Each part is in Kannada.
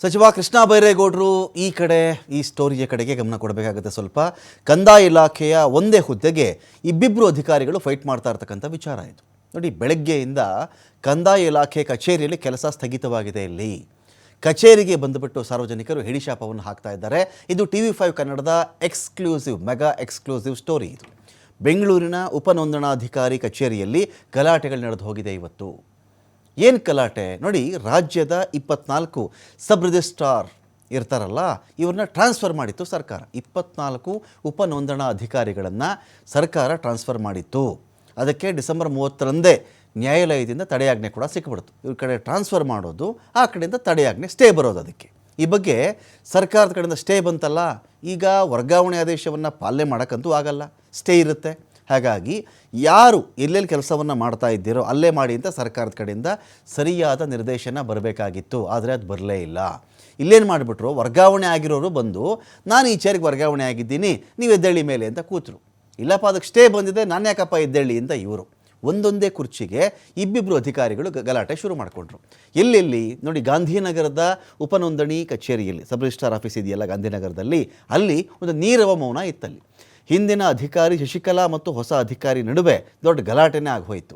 ಸಚಿವ ಕೃಷ್ಣ ಬೈರೇಗೌಡರು ಈ ಕಡೆ ಈ ಸ್ಟೋರಿಯ ಕಡೆಗೆ ಗಮನ ಕೊಡಬೇಕಾಗುತ್ತೆ. ಸ್ವಲ್ಪ ಕಂದಾಯ ಇಲಾಖೆಯ ಒಂದೇ ಹುದ್ದೆಗೆ ಇಬ್ಬಿಬ್ಬರು ಅಧಿಕಾರಿಗಳು ಫೈಟ್ ಮಾಡ್ತಾ ಇರ್ತಕ್ಕಂಥ ವಿಚಾರ ಇದು. ನೋಡಿ, ಬೆಳಗ್ಗೆಯಿಂದ ಕಂದಾಯ ಇಲಾಖೆ ಕಚೇರಿಯಲ್ಲಿ ಕೆಲಸ ಸ್ಥಗಿತವಾಗಿದೆ. ಇಲ್ಲಿ ಕಚೇರಿಗೆ ಬಂದುಬಿಟ್ಟು ಸಾರ್ವಜನಿಕರು ಹಿಡಿಶಾಪವನ್ನು ಹಾಕ್ತಾ ಇದ್ದಾರೆ. ಇದು TV5 ಕನ್ನಡದ ಮೆಗಾ ಎಕ್ಸ್ಕ್ಲೂಸಿವ್ ಸ್ಟೋರಿ. ಇದು ಬೆಂಗಳೂರಿನ ಉಪನೋಂದಣಾಧಿಕಾರಿ ಕಚೇರಿಯಲ್ಲಿ ಗಲಾಟೆಗಳು ನಡೆದು ಹೋಗಿದೆ ಇವತ್ತು. ಏನು ಗಲಾಟೆ ನೋಡಿ, ರಾಜ್ಯದ 24 ಸಬ್ ರಿಜಿಸ್ಟ್ರಾರ್ ಇರ್ತಾರಲ್ಲ, ಇವ್ರನ್ನ ಟ್ರಾನ್ಸ್ಫರ್ ಮಾಡಿತ್ತು ಸರ್ಕಾರ. 24 ಉಪನೋಂದಣಾ ಅಧಿಕಾರಿಗಳನ್ನು ಸರ್ಕಾರ ಟ್ರಾನ್ಸ್ಫರ್ ಮಾಡಿತ್ತು. ಅದಕ್ಕೆ ಡಿಸೆಂಬರ್ 30ರಂದೇ ನ್ಯಾಯಾಲಯದಿಂದ ತಡೆಯಾಜ್ಞೆ ಕೂಡ ಸಿಕ್ಕಿಬಿಡ್ತು. ಇವ್ರ ಕಡೆ ಟ್ರಾನ್ಸ್ಫರ್ ಮಾಡೋದು, ಆ ಕಡೆಯಿಂದ ತಡೆಯಾಜ್ಞೆ, ಸ್ಟೇ ಬರೋದು. ಅದಕ್ಕೆ ಈ ಬಗ್ಗೆ ಸರ್ಕಾರದ ಕಡೆಯಿಂದ ಸ್ಟೇ ಬಂತಲ್ಲ, ಈಗ ವರ್ಗಾವಣೆ ಆದೇಶವನ್ನು ಪಾಲನೆ ಮಾಡೋಕ್ಕಂತೂ ಆಗಲ್ಲ, ಸ್ಟೇ ಇರುತ್ತೆ. ಹಾಗಾಗಿ ಯಾರು ಎಲ್ಲೆಲ್ಲಿ ಕೆಲಸವನ್ನು ಮಾಡ್ತಾ ಇದ್ದೀರೋ ಅಲ್ಲೇ ಮಾಡಿ ಅಂತ ಸರ್ಕಾರದ ಕಡೆಯಿಂದ ಸರಿಯಾದ ನಿರ್ದೇಶನ ಬರಬೇಕಾಗಿತ್ತು. ಆದರೆ ಅದು ಬರಲೇ ಇಲ್ಲ. ಇಲ್ಲೇನು ಮಾಡಿಬಿಟ್ರು, ವರ್ಗಾವಣೆ ಆಗಿರೋರು ಬಂದು ನಾನು ಈ ಚೇರಿಗೆ ವರ್ಗಾವಣೆ ಆಗಿದ್ದೀನಿ, ನೀವು ಎದ್ದೇಳಿ ಮೇಲೆ ಅಂತ ಕೂತರು. ಇಲ್ಲಪ್ಪ, ಅದಕ್ಕೆ ಸ್ಟೇ ಬಂದಿದೆ, ನಾನು ಯಾಕಪ್ಪ ಎದ್ದೇಳಿ ಅಂತ ಇವರು. ಒಂದೊಂದೇ ಕುರ್ಚಿಗೆ ಇಬ್ಬಿಬ್ಬರು ಅಧಿಕಾರಿಗಳು ಗಲಾಟೆ ಶುರು ಮಾಡಿಕೊಂಡ್ರು. ಎಲ್ಲೆಲ್ಲಿ ನೋಡಿ, ಗಾಂಧಿನಗರದ ಉಪನೋಂದಣಿ ಕಚೇರಿಯಲ್ಲಿ ಸಬ್ ರಿಜಿಸ್ಟ್ರಾರ್ ಆಫೀಸ್ ಇದೆಯಲ್ಲ ಗಾಂಧಿನಗರದಲ್ಲಿ, ಅಲ್ಲಿ ಒಂದು ನೀರವ ಮೌನ ಇತ್ತಲ್ಲಿ. ಹಿಂದಿನ ಅಧಿಕಾರಿ ಶಶಿಕಲಾ ಮತ್ತು ಹೊಸ ಅಧಿಕಾರಿ ನಡುವೆ ದೊಡ್ಡ ಗಲಾಟೆನೇ ಆಗೋಯಿತು.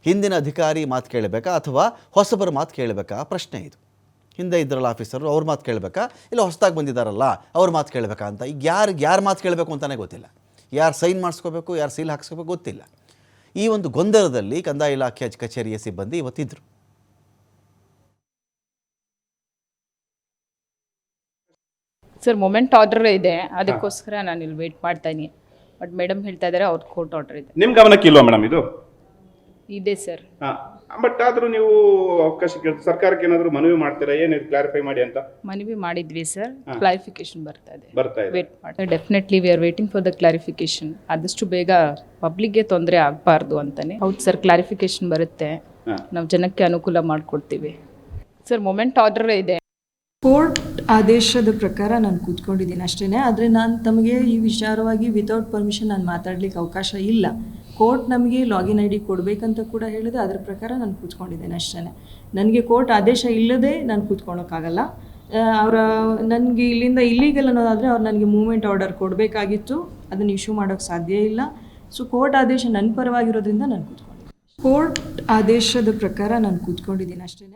ಹಿಂದಿನ ಅಧಿಕಾರಿ ಮಾತು ಕೇಳಬೇಕಾ ಅಥವಾ ಹೊಸಬರ ಮಾತು ಕೇಳಬೇಕಾ ಪ್ರಶ್ನೆ ಇದು. ಹಿಂದೆ ಇದ್ರಲ್ಲ ಆಫೀಸರು, ಅವ್ರ ಮಾತು ಕೇಳಬೇಕಾ ಇಲ್ಲ ಹೊಸದಾಗಿ ಬಂದಿದ್ದಾರಲ್ಲ ಅವ್ರ ಮಾತು ಕೇಳಬೇಕಾ ಅಂತ. ಈಗ ಯಾರು ಮಾತು ಕೇಳಬೇಕು ಅಂತಲೇ ಗೊತ್ತಿಲ್ಲ. ಯಾರು ಸೈನ್ ಮಾಡಿಸ್ಕೋಬೇಕು, ಯಾರು ಸೀಲ್ ಹಾಕ್ಸ್ಕೋಬೇಕು ಗೊತ್ತಿಲ್ಲ. ಈ ಒಂದು ಗೊಂದಲದಲ್ಲಿ ಕಂದಾಯ ಇಲಾಖೆ ಕಚೇರಿಯ ಸಿಬ್ಬಂದಿ ಇವತ್ತಿದ್ರು. ಸರ್, ಮೊಮೆಂಟ್ ಆರ್ಡರ್ ಇದೆ, ಅದಕ್ಕೋಸ್ಕರ ನಾನು ಇಲ್ಲಿ ವೇಟ್ ಮಾಡ್ತಾ ಇದ್ದೀನಿ. ಬಟ್ ಮೇಡಮ್ ಹೇಳ್ತಾ ಇದ್ದಾರೆ ಅವ್ರ ಕೋರ್ಟ್ ಆರ್ಡರ್ ಇದೆ. ನಿಮ್ಮ ಗಮನಕ್ಕೆ ಇಲ್ವಾ ಮೇಡಮ್ ಇದು? ಇದೆ ಸರ್. ಬಟ್ ಆದ್ರೂ ನೀವು ಅವಕಾಶ ಸರ್ಕಾರಕ್ಕೆ ಏನಾದರೂ ಮನವಿ ಮಾಡ್ತೀರಾ, ಏನಿದೆ ಕ್ಲಾರಿಫೈ ಮಾಡಿ ಅಂತ? ಮನವಿ ಮಾಡಿದ್ವಿ ಸರ್, ಕ್ಲಾರಿಫಿಕೇಶನ್ ಬರ್ತಾ ಇದೆ, ವೇಟ್ ಮಾಡಿ. Definitely we are waiting for the clarification. ಆದಷ್ಟು ಬೇಗ ಪಬ್ಲಿಕ್ಗೆ ತೊಂದರೆ ಆಗಬಾರ್ದು ಅಂತಾನೆ. ಹೌದು ಸರ್, ಕ್ಲಾರಿಫಿಕೇಶನ್ ಬರುತ್ತೆ, ನಾವು ಜನಕ್ಕೆ ಅನುಕೂಲ ಮಾಡಿಕೊಡ್ತೀವಿ. ಸರ್, ಮೊಮೆಂಟ್ ಆರ್ಡರ್ ಇದೆ. ಕೋರ್ಟ್ ಆದೇಶದ ಪ್ರಕಾರ ನಾನು ಕೂತ್ಕೊಂಡಿದ್ದೀನಿ ಅಷ್ಟೇ. ಆದರೆ ನಾನು ತಮಗೆ ಈ ವಿಚಾರವಾಗಿ ವಿತೌಟ್ ಪರ್ಮಿಷನ್ ನಾನು ಮಾತಾಡಲಿಕ್ಕೆ ಅವಕಾಶ ಇಲ್ಲ. ಕೋರ್ಟ್ ನಮಗೆ ಲಾಗಿನ್ ID ಕೊಡಬೇಕಂತ ಕೂಡ ಹೇಳಿದೆ, ಅದರ ಪ್ರಕಾರ ನಾನು ಕೂತ್ಕೊಂಡಿದ್ದೇನೆ ಅಷ್ಟೇ. ನನಗೆ ಕೋರ್ಟ್ ಆದೇಶ ಇಲ್ಲದೆ ನಾನು ಕೂತ್ಕೊಳ್ಳೋಕ್ಕಾಗಲ್ಲ. ನನಗೆ ಇಲ್ಲಿಂದ ಇಲ್ಲೀಗಲ್ ಅನ್ನೋದಾದರೆ ಅವ್ರು ನನಗೆ ಮೂವ್ಮೆಂಟ್ ಆರ್ಡರ್ ಕೊಡಬೇಕಾಗಿತ್ತು, ಅದನ್ನು ಇಶ್ಯೂ ಮಾಡೋಕ್ಕೆ ಸಾಧ್ಯ ಇಲ್ಲ. ಸೊ ಕೋರ್ಟ್ ಆದೇಶ ನನ್ನ ಪರವಾಗಿರೋದ್ರಿಂದ ನಾನು ಕೂತ್ಕೊಂಡಿದ್ದೀನಿ. ಕೋರ್ಟ್ ಆದೇಶದ ಪ್ರಕಾರ ನಾನು ಕೂತ್ಕೊಂಡಿದ್ದೀನಿ ಅಷ್ಟೇ.